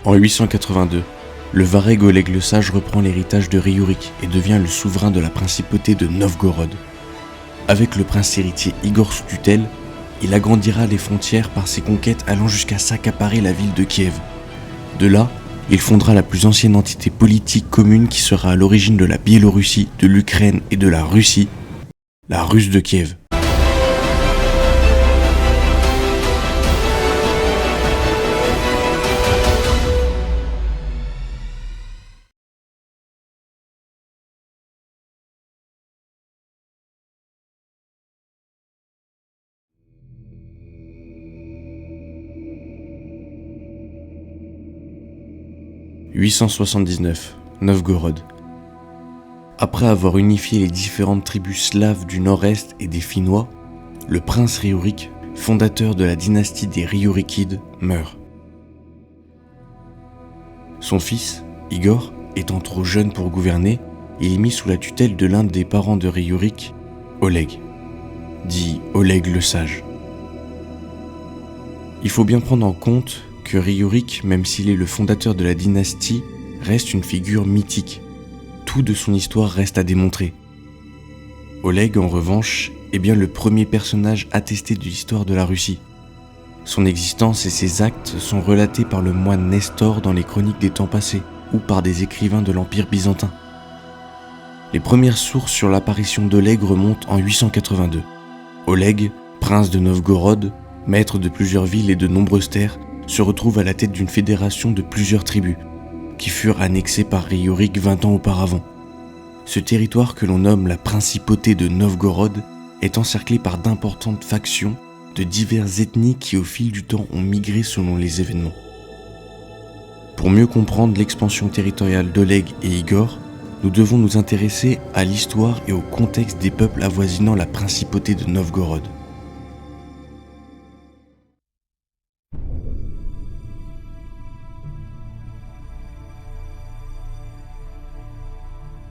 En 882, le Vareg Oleg le Sage reprend l'héritage de Riourik et devient le souverain de la principauté de Novgorod. Avec le prince héritier Igor sous tutelle, il agrandira les frontières par ses conquêtes allant jusqu'à s'accaparer la ville de Kiev. De là, il fondera la plus ancienne entité politique commune qui sera à l'origine de la Biélorussie, de l'Ukraine et de la Russie, la Russe de Kiev. « 879, Novgorod. Après avoir unifié les différentes tribus slaves du nord-est et des Finnois, le prince Riourik, fondateur de la dynastie des Riourikides, meurt. Son fils, Igor, étant trop jeune pour gouverner, il est mis sous la tutelle de l'un des parents de Riourik, Oleg, dit Oleg le Sage. Il faut bien prendre en compte que Riourik, même s'il est le fondateur de la dynastie, reste une figure mythique. Tout de son histoire reste à démontrer. Oleg, en revanche, est bien le premier personnage attesté de l'histoire de la Russie. Son existence et ses actes sont relatés par le moine Nestor dans les chroniques des temps passés ou par des écrivains de l'Empire byzantin. Les premières sources sur l'apparition d'Oleg remontent en 882. Oleg, prince de Novgorod, maître de plusieurs villes et de nombreuses terres, se retrouve à la tête d'une fédération de plusieurs tribus, qui furent annexées par Riourik 20 ans auparavant. Ce territoire que l'on nomme la principauté de Novgorod est encerclé par d'importantes factions de diverses ethnies qui au fil du temps ont migré selon les événements. Pour mieux comprendre l'expansion territoriale d'Oleg et Igor, nous devons nous intéresser à l'histoire et au contexte des peuples avoisinant la principauté de Novgorod.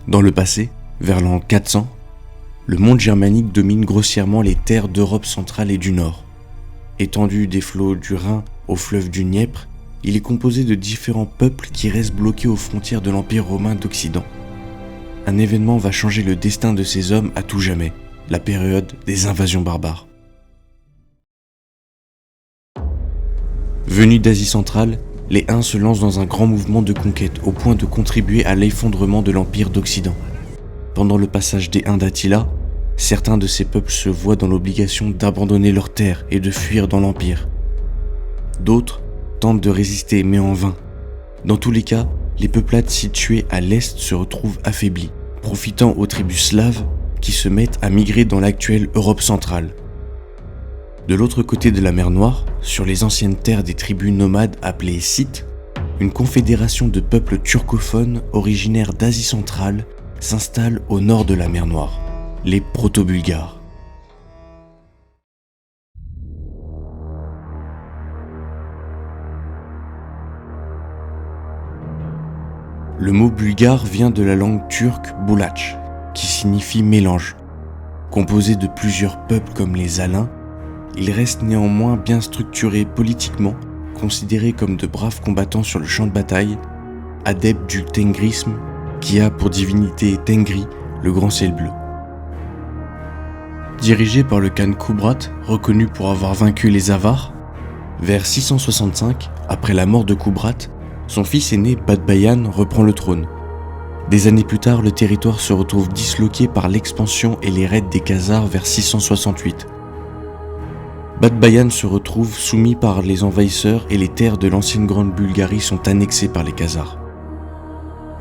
Dans le passé, vers l'an 400, le monde germanique domine grossièrement les terres d'Europe centrale et du Nord. Étendu des flots du Rhin au fleuve du Dniepr, il est composé de différents peuples qui restent bloqués aux frontières de l'Empire romain d'Occident. Un événement va changer le destin de ces hommes à tout jamais, la période des invasions barbares. Venus d'Asie centrale, les Huns se lancent dans un grand mouvement de conquête au point de contribuer à l'effondrement de l'Empire d'Occident. Pendant le passage des Huns d'Attila, certains de ces peuples se voient dans l'obligation d'abandonner leurs terres et de fuir dans l'Empire. D'autres tentent de résister, mais en vain. Dans tous les cas, les peuplades situées à l'est se retrouvent affaiblies, profitant aux tribus slaves qui se mettent à migrer dans l'actuelle Europe centrale. De l'autre côté de la mer Noire, sur les anciennes terres des tribus nomades appelées Scythes, une confédération de peuples turcophones originaires d'Asie centrale s'installe au nord de la mer Noire, les Proto-Bulgares. Le mot bulgare vient de la langue turque boulach, qui signifie mélange. Composé de plusieurs peuples comme les Alains, il reste néanmoins bien structuré politiquement, considéré comme de braves combattants sur le champ de bataille, adeptes du tengrisme, qui a pour divinité Tengri, le grand ciel bleu. Dirigé par le Khan Kubrat, reconnu pour avoir vaincu les Avars, vers 665, après la mort de Kubrat, son fils aîné Badbayan reprend le trône. Des années plus tard, le territoire se retrouve disloqué par l'expansion et les raids des Khazars vers 668. Badbayan se retrouve soumis par les envahisseurs et les terres de l'ancienne Grande Bulgarie sont annexées par les Khazars.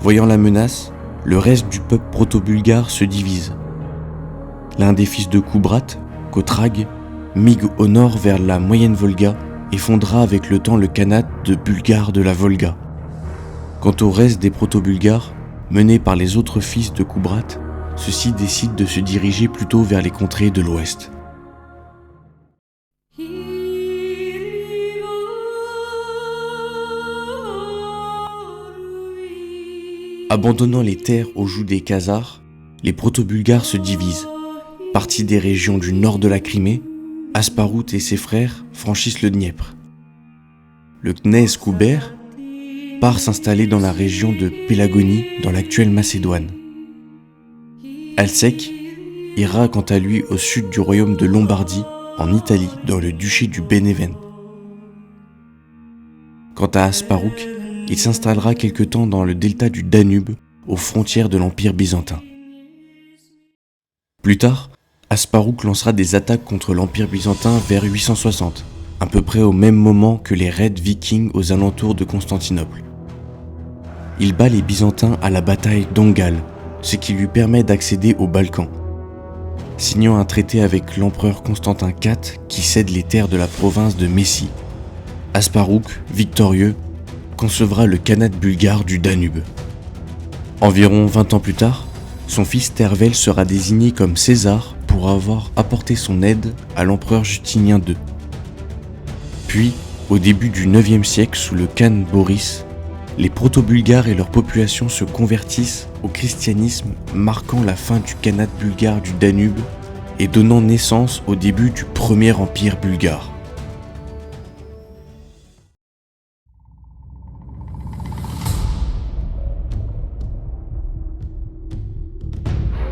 Voyant la menace, le reste du peuple proto-bulgare se divise. L'un des fils de Kubrat, Kotrag, migre au nord vers la Moyenne Volga et fondera avec le temps le khanat de Bulgares de la Volga. Quant au reste des proto-bulgares, menés par les autres fils de Kubrat, ceux-ci décident de se diriger plutôt vers les contrées de l'ouest. Abandonnant les terres au joug des Khazars, les proto-bulgares se divisent. Partis des régions du nord de la Crimée, Asparout et ses frères franchissent le Dniepr. Le Knez Kouber, part s'installer dans la région de Pélagonie, dans l'actuelle Macédoine. Alsek ira quant à lui au sud du royaume de Lombardie, en Italie, dans le duché du Bénévent. Quant à Asparuch, il s'installera quelque temps dans le delta du Danube, aux frontières de l'Empire byzantin. Plus tard, Asparuch lancera des attaques contre l'Empire byzantin vers 860, à peu près au même moment que les raids vikings aux alentours de Constantinople. Il bat les Byzantins à la bataille d'Ongale, ce qui lui permet d'accéder aux Balkans, signant un traité avec l'empereur Constantin IV qui cède les terres de la province de Messie. Asparuch, victorieux, concevra le khanat bulgare du Danube. Environ 20 ans plus tard, son fils Tervel sera désigné comme César pour avoir apporté son aide à l'empereur Justinien II. Puis, au début du IXe siècle, sous le khan Boris, les proto-bulgares et leur population se convertissent au christianisme, marquant la fin du khanat bulgare du Danube et donnant naissance au début du premier empire bulgare.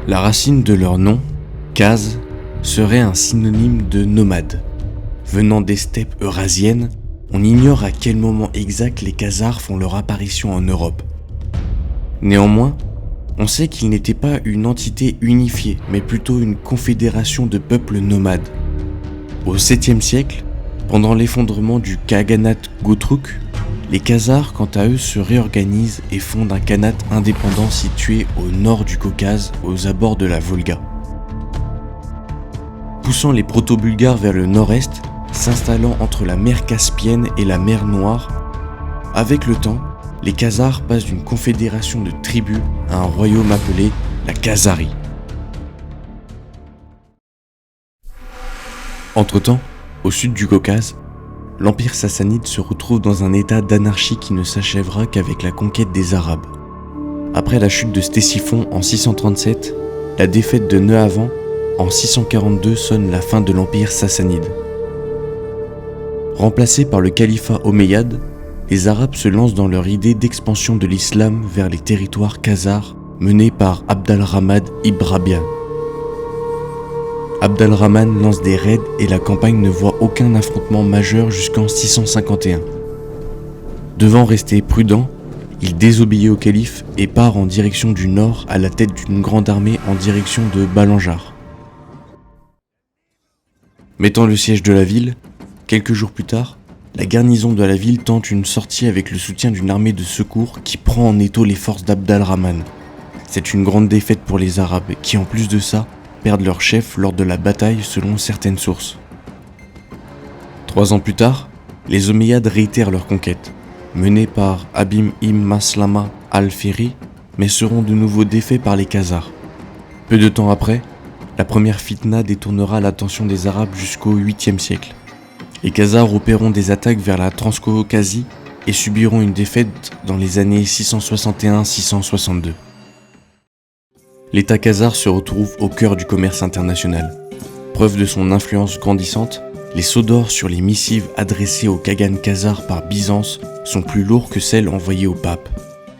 La racine de leur nom, Kaz, serait un synonyme de nomade. Venant des steppes eurasiennes, on ignore à quel moment exact les Khazars font leur apparition en Europe. Néanmoins, on sait qu'ils n'étaient pas une entité unifiée, mais plutôt une confédération de peuples nomades. Au 7e siècle, pendant l'effondrement du Khaganat Gotruk, les Khazars, quant à eux, se réorganisent et fondent un khanat indépendant situé au nord du Caucase, aux abords de la Volga. Poussant les proto-bulgares vers le nord-est, s'installant entre la mer Caspienne et la mer Noire, avec le temps, les Khazars passent d'une confédération de tribus à un royaume appelé la Khazarie. Entre-temps, au sud du Caucase, l'Empire sassanide se retrouve dans un état d'anarchie qui ne s'achèvera qu'avec la conquête des Arabes. Après la chute de Ctésiphon en 637, la défaite de Nehavan en 642 sonne la fin de l'Empire sassanide. Remplacés par le califat omeyyade, les Arabes se lancent dans leur idée d'expansion de l'islam vers les territoires khazars menés par Abd al-Rahman ibn Rabi'a. Abd al-Rahman lance des raids et la campagne ne voit aucun affrontement majeur jusqu'en 651. Devant rester prudent, il désobéit au calife et part en direction du nord à la tête d'une grande armée en direction de Balanjar. Mettant le siège de la ville, quelques jours plus tard, la garnison de la ville tente une sortie avec le soutien d'une armée de secours qui prend en étau les forces d'Abd al-Rahman. C'est une grande défaite pour les Arabes qui, en plus de ça, perdent leur chef lors de la bataille selon certaines sources. 3 ans plus tard, les Omeyyades réitèrent leur conquête, menée par Abim ibn Maslama al-Fihri, mais seront de nouveau défaits par les Khazars. Peu de temps après, la première fitna détournera l'attention des Arabes jusqu'au 8e siècle. Les Khazars opéreront des attaques vers la Transcaucasie et subiront une défaite dans les années 661-662. L'État khazar se retrouve au cœur du commerce international. Preuve de son influence grandissante, les sceaux d'or sur les missives adressées au Khagan khazar par Byzance sont plus lourds que celles envoyées au pape.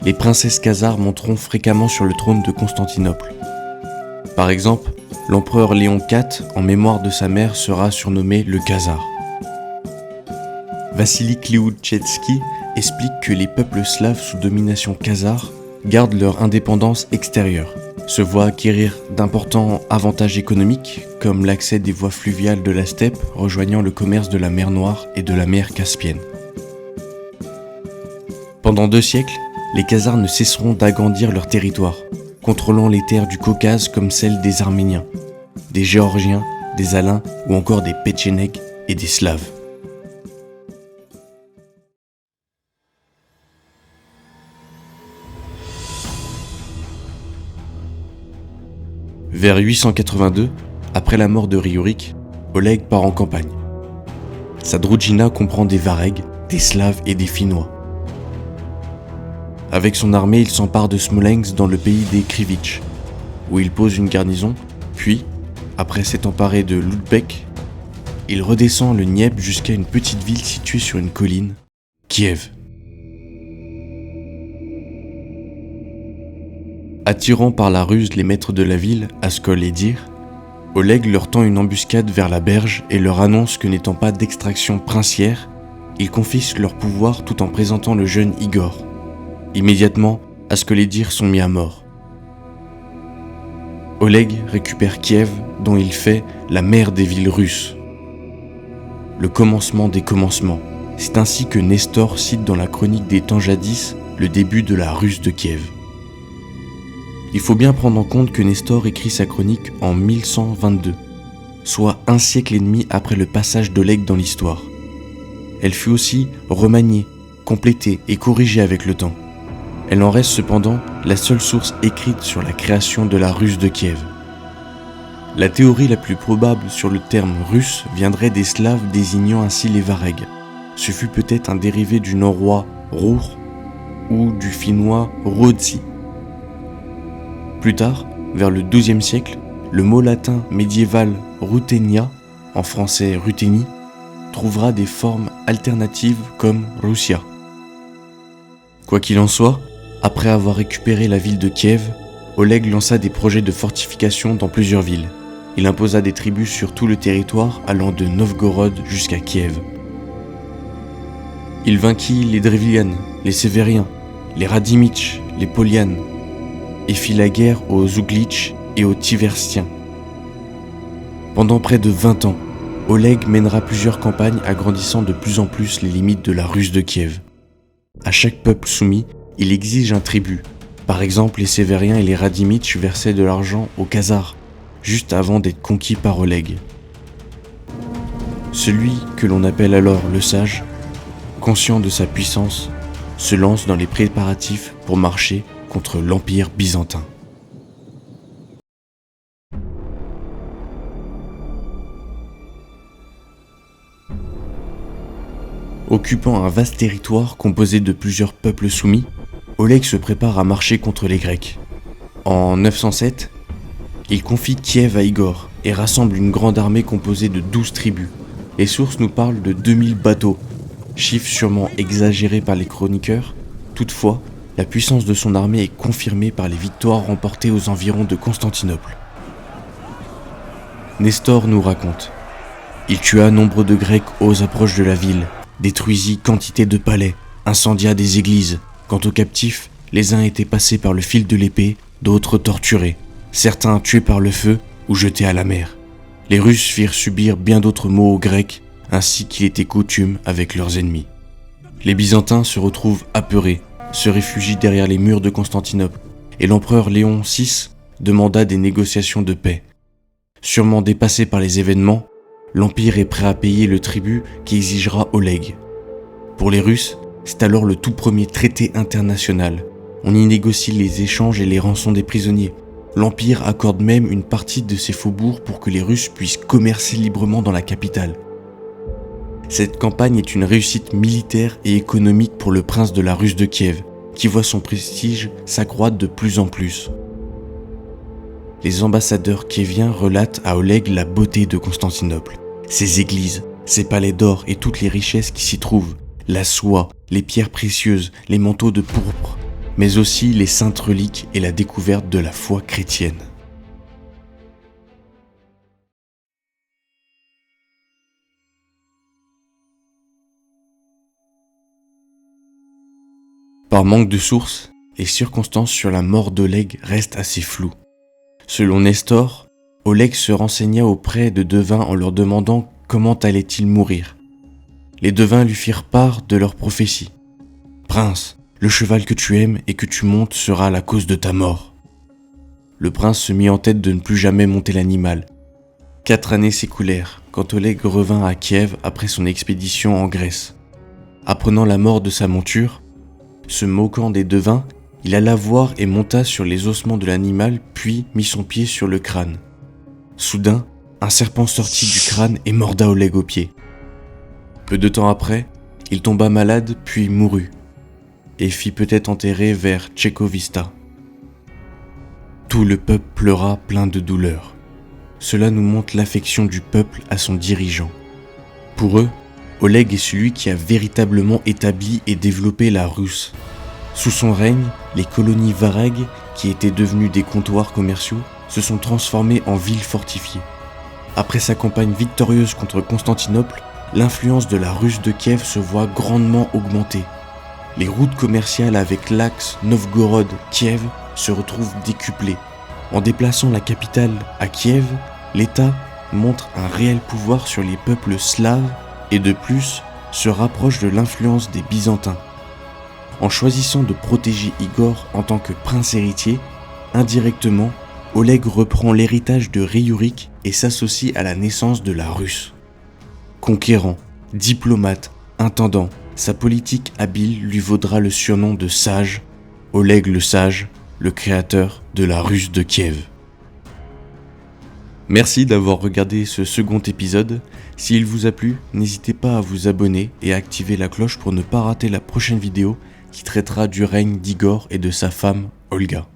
Les princesses khazares monteront fréquemment sur le trône de Constantinople. Par exemple, l'empereur Léon IV, en mémoire de sa mère, sera surnommé le Khazar. Vassili Kliouchtchevski explique que les peuples slaves sous domination khazare gardent leur indépendance extérieure, se voient acquérir d'importants avantages économiques, comme l'accès des voies fluviales de la steppe rejoignant le commerce de la mer Noire et de la mer Caspienne. Pendant 2 siècles, les Khazars ne cesseront d'agrandir leur territoire, contrôlant les terres du Caucase comme celles des Arméniens, des Géorgiens, des Alains ou encore des Pétchénègues et des Slaves. Vers 882, après la mort de Riurik, Oleg part en campagne. Sa Drujina comprend des Varegs, des Slaves et des Finnois. Avec son armée, il s'empare de Smolensk dans le pays des Krivitch, où il pose une garnison, puis, après s'être emparé de Loudbek, il redescend le Dniepr jusqu'à une petite ville située sur une colline, Kiev. Attirant par la ruse les maîtres de la ville, Askol et Dir, Oleg leur tend une embuscade vers la berge et leur annonce que n'étant pas d'extraction princière, il confisque leur pouvoir tout en présentant le jeune Igor. Immédiatement, Askol et Dir sont mis à mort. Oleg récupère Kiev, dont il fait la mère des villes russes. Le commencement des commencements. C'est ainsi que Nestor cite dans la chronique des temps jadis le début de la Russe de Kiev. Il faut bien prendre en compte que Nestor écrit sa chronique en 1122, soit un siècle et demi après le passage d'Oleg dans l'histoire. Elle fut aussi remaniée, complétée et corrigée avec le temps. Elle en reste cependant la seule source écrite sur la création de la Russe de Kiev. La théorie la plus probable sur le terme russe viendrait des Slaves désignant ainsi les Varegs. Ce fut peut-être un dérivé du norrois Ruhr ou du finnois Ruotsi. Plus tard, vers le XIIe siècle, le mot latin médiéval Rutenia, en français Ruthénie, trouvera des formes alternatives comme Russia. Quoi qu'il en soit, après avoir récupéré la ville de Kiev, Oleg lança des projets de fortification dans plusieurs villes. Il imposa des tribus sur tout le territoire allant de Novgorod jusqu'à Kiev. Il vainquit les Drevlianes, les Sévériens, les Radimiches, les Polianes, et fit la guerre aux Ouglitch et aux Tiversiens. Pendant près de 20 ans, Oleg mènera plusieurs campagnes agrandissant de plus en plus les limites de la Russe de Kiev. À chaque peuple soumis, il exige un tribut. Par exemple, les Sévériens et les Radimiches versaient de l'argent aux Khazars, juste avant d'être conquis par Oleg. Celui que l'on appelle alors le sage, conscient de sa puissance, se lance dans les préparatifs pour marcher contre l'Empire byzantin. Occupant un vaste territoire composé de plusieurs peuples soumis, Oleg se prépare à marcher contre les Grecs. En 907, il confie Kiev à Igor et rassemble une grande armée composée de 12 tribus. Les sources nous parlent de 2000 bateaux, chiffre sûrement exagéré par les chroniqueurs. Toutefois, la puissance de son armée est confirmée par les victoires remportées aux environs de Constantinople. Nestor nous raconte: il tua nombre de Grecs aux approches de la ville, détruisit quantité de palais, incendia des églises. Quant aux captifs, les uns étaient passés par le fil de l'épée, d'autres torturés, certains tués par le feu ou jetés à la mer. Les Russes firent subir bien d'autres maux aux Grecs, ainsi qu'il était coutume avec leurs ennemis. Les Byzantins se retrouvent apeurés, se réfugient derrière les murs de Constantinople, et l'empereur Léon VI demanda des négociations de paix. Sûrement dépassé par les événements, l'Empire est prêt à payer le tribut qu'exigera Oleg. Pour les Russes, c'est alors le tout premier traité international. On y négocie les échanges et les rançons des prisonniers. L'Empire accorde même une partie de ses faubourgs pour que les Russes puissent commercer librement dans la capitale. Cette campagne est une réussite militaire et économique pour le prince de la Russe de Kiev, qui voit son prestige s'accroître de plus en plus. Les ambassadeurs kieviens relatent à Oleg la beauté de Constantinople, ses églises, ses palais d'or et toutes les richesses qui s'y trouvent, la soie, les pierres précieuses, les manteaux de pourpre, mais aussi les saintes reliques et la découverte de la foi chrétienne. Par manque de sources, les circonstances sur la mort d'Oleg restent assez floues. Selon Nestor, Oleg se renseigna auprès de devins en leur demandant comment allait-il mourir. Les devins lui firent part de leur prophétie. « Prince, le cheval que tu aimes et que tu montes sera la cause de ta mort. » Le prince se mit en tête de ne plus jamais monter l'animal. 4 années s'écoulèrent quand Oleg revint à Kiev après son expédition en Grèce. Apprenant la mort de sa monture, se moquant des devins, il alla voir et monta sur les ossements de l'animal, puis mit son pied sur le crâne. Soudain, un serpent sortit du crâne et morda Oleg au pied. Peu de temps après, il tomba malade puis mourut, et fit peut-être enterrer vers Tchekovista. Tout le peuple pleura plein de douleur. Cela nous montre l'affection du peuple à son dirigeant. Pour eux, Oleg est celui qui a véritablement établi et développé la Russe. Sous son règne, les colonies varegs, qui étaient devenus des comptoirs commerciaux, se sont transformés en villes fortifiées. Après sa campagne victorieuse contre Constantinople, l'influence de la Russe de Kiev se voit grandement augmenter. Les routes commerciales avec l'axe Novgorod-Kiev se retrouvent décuplées. En déplaçant la capitale à Kiev, l'État montre un réel pouvoir sur les peuples slaves et de plus se rapproche de l'influence des Byzantins. En choisissant de protéger Igor en tant que prince héritier, indirectement, Oleg reprend l'héritage de Riourik et s'associe à la naissance de la Russe. Conquérant, diplomate, intendant, sa politique habile lui vaudra le surnom de Sage, Oleg le Sage, le créateur de la Russe de Kiev. Merci d'avoir regardé ce second épisode. S'il vous a plu, n'hésitez pas à vous abonner et à activer la cloche pour ne pas rater la prochaine vidéo qui traitera du règne d'Igor et de sa femme Olga.